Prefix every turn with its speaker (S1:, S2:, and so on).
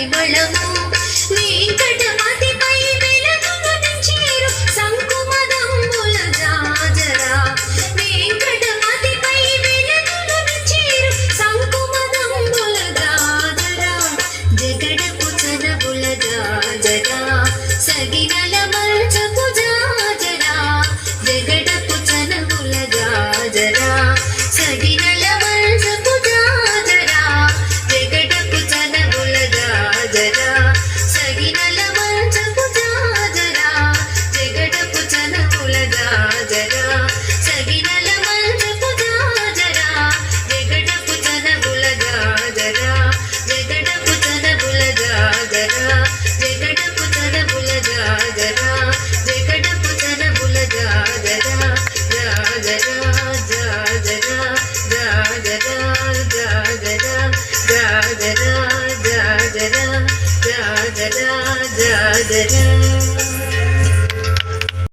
S1: పరిమళము వెంకటపతిపై వెలుగును నించేరు సంకుమదంబుల జాజరా వెంకటపతిపై వెలుగును నించేరు సంకుమదంబుల జాజరా జగడపు చనబుల జాజరా సగినల మల్చపు జాజరా జగడపు చనబుల జాజరా సగినల మల్చపు జాజరా జగడపు చనబుల జాజరా సగినల మల్చపు జాజరా జగడపు చనబుల జాజరా సగినల మల్చపు జాజరా జగడపు చనబుల జాజరా జగడపు చనబుల జాజరా జగడపు చనబుల జాజరా జగడపు చనబుల జాజరా జాజరా జాజరా జాజరా జాజరా జాజరా జాజరా జాజరా జాజరా